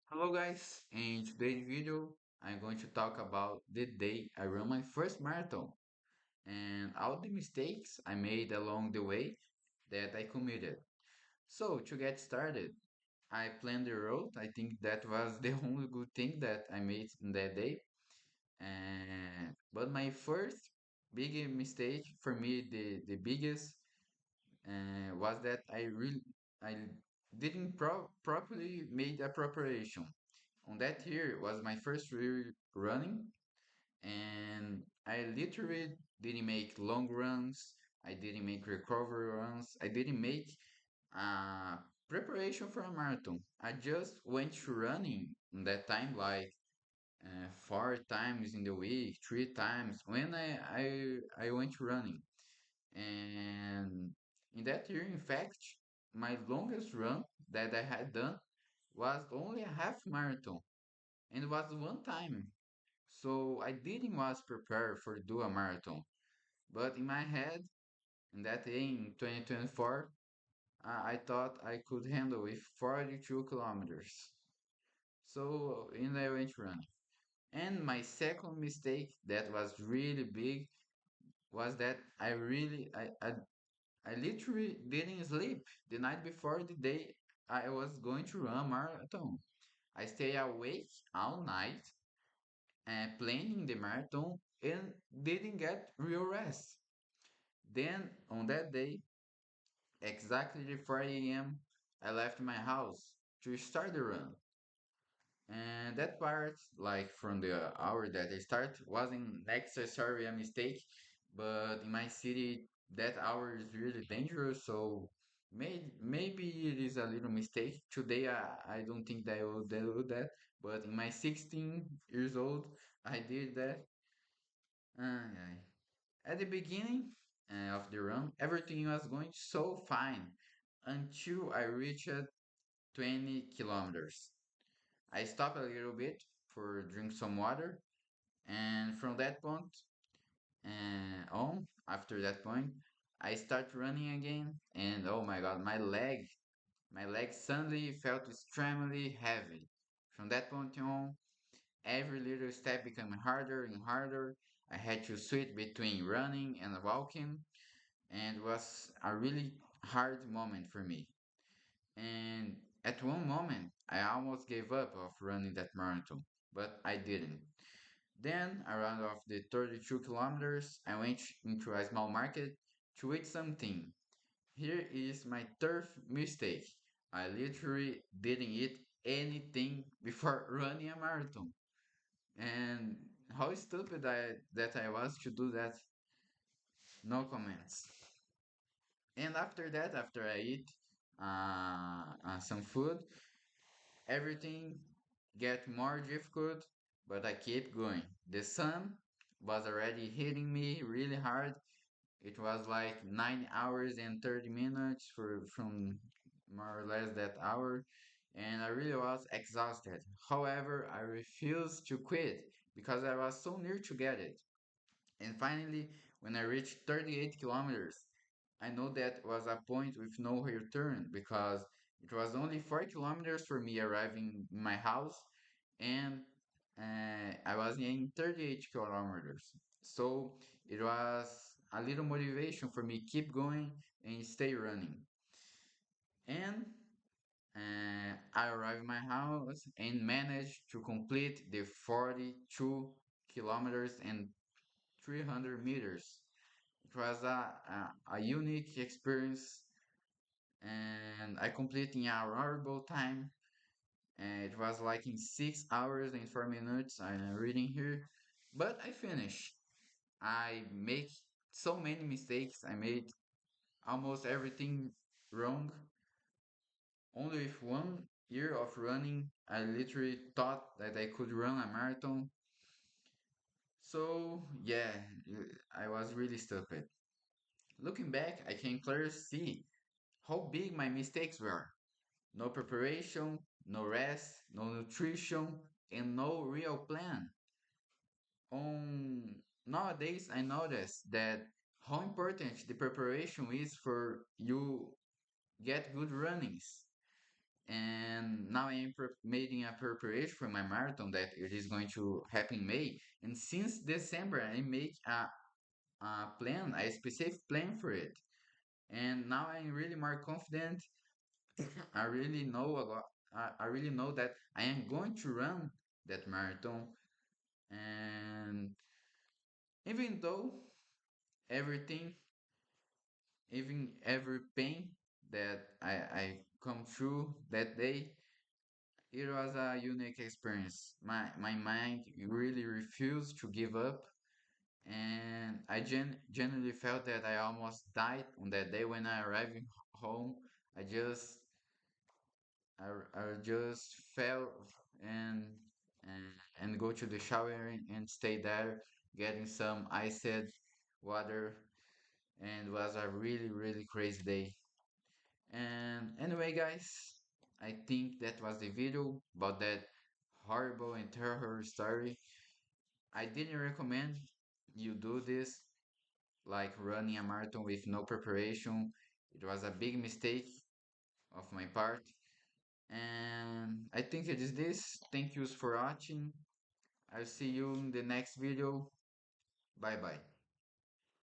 Hello guys, in today's video I'm going to talk about the day I ran my first marathon and all the mistakes I made along the way that I committed. So to get started, I planned the road. I think that was the only good thing that I made in that day. And but my first big mistake for me, the biggest, was that I didn't properly made a preparation. On that year was my first real running, and I literally didn't make long runs. I didn't make recovery runs. I didn't make preparation for a marathon. I just went to running in that time, like 4 times in the week, 3 times when I went to running. And in that year, in fact, my longest run that I had done was only a half marathon, and it was one time. So I didn't was prepared for do a marathon. But in my head, in that day in 2024, I thought I could handle with 42 kilometers. So in I went running. And my second mistake that was really big was that I literally didn't sleep the night before the day I was going to run a marathon. I stay awake all night and planning the marathon and didn't get real rest. Then on that day, exactly at 4 a.m., I left my house to start the run. And that part, like from the hour that I start, wasn't necessarily a mistake, but in my city, that hour is really dangerous. So maybe it is a little mistake. Today, I don't think that I will do that, but in my 16 years old, I did that. Yeah. At the beginning of the run, everything was going so fine until I reached 20 kilometers. I stopped a little bit for drink some water, and from that point after that point, I start running again, and oh my God, my leg suddenly felt extremely heavy. From that point on, every little step became harder and harder. I had to switch between running and walking, and it was a really hard moment for me. And at one moment, I almost gave up of running that marathon, but I didn't. Then, around of the 32 kilometers, I went into a small market to eat something. Here is my third mistake. I literally didn't eat anything before running a marathon. And how stupid that I was to do that. No comments. And after that, after I eat some food, everything get more difficult, but I keep going. The sun was already hitting me really hard. It was like 9 hours and 30 minutes from more or less that hour, and I really was exhausted. However, I refused to quit because I was so near to get it. And finally, when I reached 38 kilometers, I know that was a point with no return because it was only 4 kilometers for me arriving in my house, and I was in 38 kilometers. So it was a little motivation for me keep going and stay running. And I arrived in my house and managed to complete the 42 kilometers and 300 meters. It was a unique experience, and I completed in a horrible time. And it was like in 6 hours and 4 minutes. I'm reading here, but I finished. I make so many mistakes. I made almost everything wrong. Only with 1 year of running, I literally thought that I could run a marathon. So yeah, I was really stupid. Looking back, I can clearly see how big my mistakes were. No preparation, no rest, no nutrition, and no real plan. Nowadays, I notice that how important the preparation is for you get good runnings. and now I am making a preparation for my marathon that it is going to happen in May. And since December, I make a plan, a specific plan for it. And now I'm really more confident. I really know a lot. I really know that I am going to run that marathon. And even though everything, even every pain that I come through that day, it was a unique experience. My mind really refused to give up, and I genuinely felt that I almost died on that day when I arrived home. I just I just fell and and and go to the shower and stay there, getting some iced water, and it was a really crazy day. And anyway, guys, I think that was the video about that horrible and terror story. I didn't recommend you do this, like running a marathon with no preparation. It was a big mistake of my part. And I think it is this. Thank you for watching. I'll see you in the next video. Bye bye.